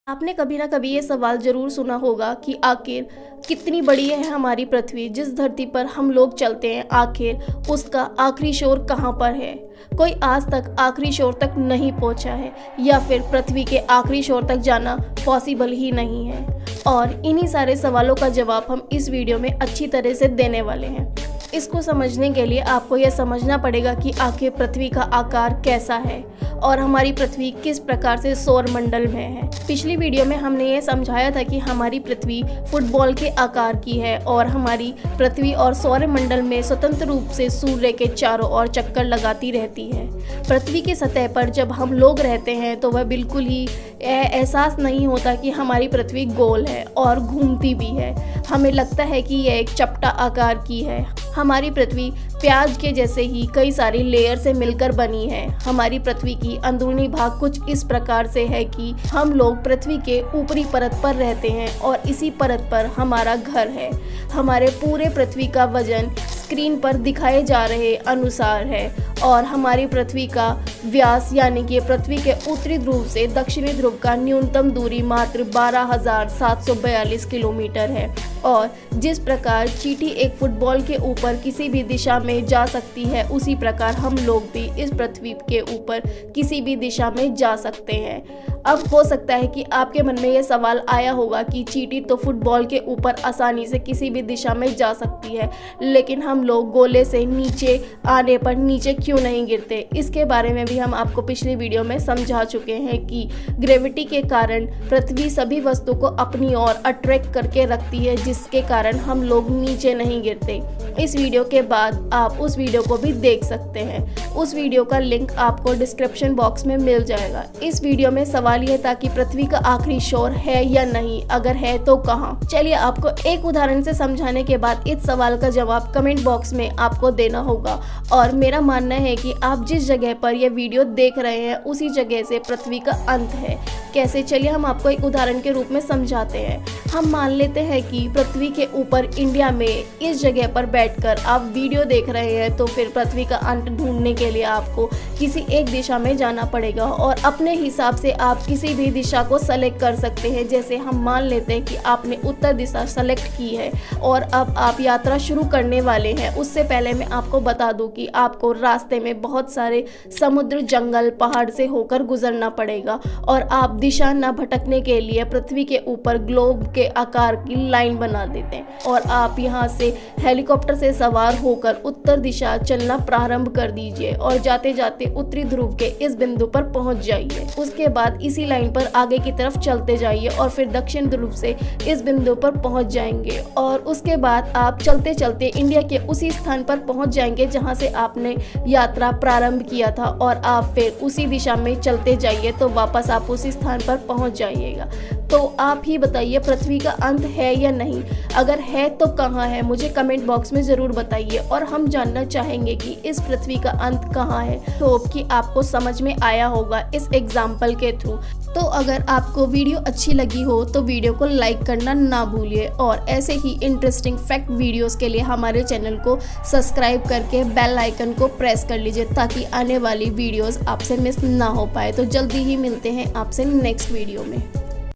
आपने कभी ना कभी ये सवाल ज़रूर सुना होगा कि आखिर कितनी बड़ी है हमारी पृथ्वी। जिस धरती पर हम लोग चलते हैं, आखिर उसका आखिरी शोर कहाँ पर है। कोई आज तक आखिरी शोर तक नहीं पहुँचा है, या फिर पृथ्वी के आखिरी शोर तक जाना पॉसिबल ही नहीं है। और इन्हीं सारे सवालों का जवाब हम इस वीडियो में अच्छी तरह से देने वाले हैं। इसको समझने के लिए आपको यह समझना पड़ेगा कि आखिर पृथ्वी का आकार कैसा है और हमारी पृथ्वी किस प्रकार से सौर मंडल में है। पिछली वीडियो में हमने ये समझाया था कि हमारी पृथ्वी फुटबॉल के आकार की है और हमारी पृथ्वी और सौर मंडल में स्वतंत्र रूप से सूर्य के चारों ओर चक्कर लगाती रहती है। पृथ्वी की सतह पर जब हम लोग रहते हैं तो वह बिल्कुल ही एहसास नहीं होता कि हमारी पृथ्वी गोल है और घूमती भी है। हमें लगता है कि यह एक चपटा आकार की है। हमारी पृथ्वी प्याज के जैसे ही कई सारी लेयर से मिलकर बनी है। हमारी पृथ्वी की अंदरूनी भाग कुछ इस प्रकार से है कि हम लोग पृथ्वी के ऊपरी परत पर रहते हैं और इसी परत पर हमारा घर है। हमारे पूरे पृथ्वी का वजन स्क्रीन पर दिखाए जा रहे अनुसार है और हमारी पृथ्वी का व्यास यानी कि पृथ्वी के उत्तरी ध्रुव से दक्षिणी ध्रुव का न्यूनतम दूरी मात्र 12,742 किलोमीटर है। और जिस प्रकार चींटी एक फुटबॉल के ऊपर किसी भी दिशा में जा सकती है, उसी प्रकार हम लोग भी इस पृथ्वी के ऊपर किसी भी दिशा में जा सकते हैं। अब हो सकता है कि आपके मन में यह सवाल आया होगा कि चींटी तो फुटबॉल के ऊपर आसानी से किसी भी दिशा में जा सकती है, लेकिन हम लोग गोले से नीचे आने पर नीचे क्यों नहीं गिरते। इसके बारे में भी हम आपको पिछली वीडियो में समझा चुके हैं कि ग्रेविटी के कारण पृथ्वी सभी वस्तु को अपनी ओर अट्रैक्ट करके रखती है, जिसके कारण हम लोग नीचे नहीं गिरते। इस वीडियो के बाद आप उस वीडियो को भी देख सकते हैं। उस वीडियो का लिंक आपको डिस्क्रिप्शन बॉक्स में मिल जाएगा। इस वीडियो में सवाल यह था कि पृथ्वी का आखिरी शोर है या नहीं, अगर है तो कहाँ। चलिए आपको एक उदाहरण से समझाने के बाद इस सवाल का जवाब कमेंट बॉक्स में आपको देना होगा। और मेरा मानना है कि आप जिस जगह पर यह वीडियो देख रहे हैं उसी जगह से पृथ्वी का अंत है। कैसे, चलिए हम आपको एक उदाहरण के रूप में समझाते हैं। हम मान लेते हैं कि पृथ्वी के ऊपर इंडिया में इस जगह पर बैठकर आप वीडियो देख रहे हैं, तो फिर पृथ्वी का अंत ढूंढने के लिए आपको किसी एक दिशा में जाना पड़ेगा और अपने हिसाब से आप किसी भी दिशा को सेलेक्ट कर सकते हैं। जैसे हम मान लेते हैं कि आपने उत्तर दिशा सेलेक्ट की है और अब आप यात्रा शुरू करने वाले हैं। उससे पहले मैं आपको बता दूं कि आपको रास्ते में बहुत सारे समुद्र, जंगल, पहाड़ से होकर गुजरना पड़ेगा और आप दिशा न भटकने के लिए पृथ्वी के ऊपर ग्लोब के आकार की लाइन बना देते हैं और आप यहां से हेलीकॉप्टर से सवार होकर उत्तर दिशा चलना प्रारंभ कर दीजिए और जाते जाते उत्तरी ध्रुव के इस बिंदु पर पहुंच जाइए। उसके बाद इसी लाइन पर आगे की तरफ चलते जाइए और फिर दक्षिण ध्रुव से इस बिंदु पर पहुंच जाएंगे और उसके बाद आप चलते चलते इंडिया के उसी स्थान पर पहुंच जाएंगे जहां से आपने यात्रा प्रारंभ किया था और आप फिर उसी दिशा में चलते जाइए तो वापस आप उसी स्थान पर पहुंच जाइएगा। तो आप ही बताइए पृथ्वी का अंत है या नहीं, अगर है तो कहाँ है, मुझे कमेंट बॉक्स में ज़रूर बताइए। और हम जानना चाहेंगे कि इस पृथ्वी का अंत कहाँ है। तो होप कि आपको समझ में आया होगा इस एग्जाम्पल के थ्रू। तो अगर आपको वीडियो अच्छी लगी हो तो वीडियो को लाइक करना ना भूलिए और ऐसे ही इंटरेस्टिंग फैक्ट वीडियोस के लिए हमारे चैनल को सब्सक्राइब करके बेल आइकन को प्रेस कर लीजिए ताकि आने वाली वीडियोस आपसे मिस ना हो पाए। तो जल्दी ही मिलते हैं आपसे नेक्स्ट वीडियो में।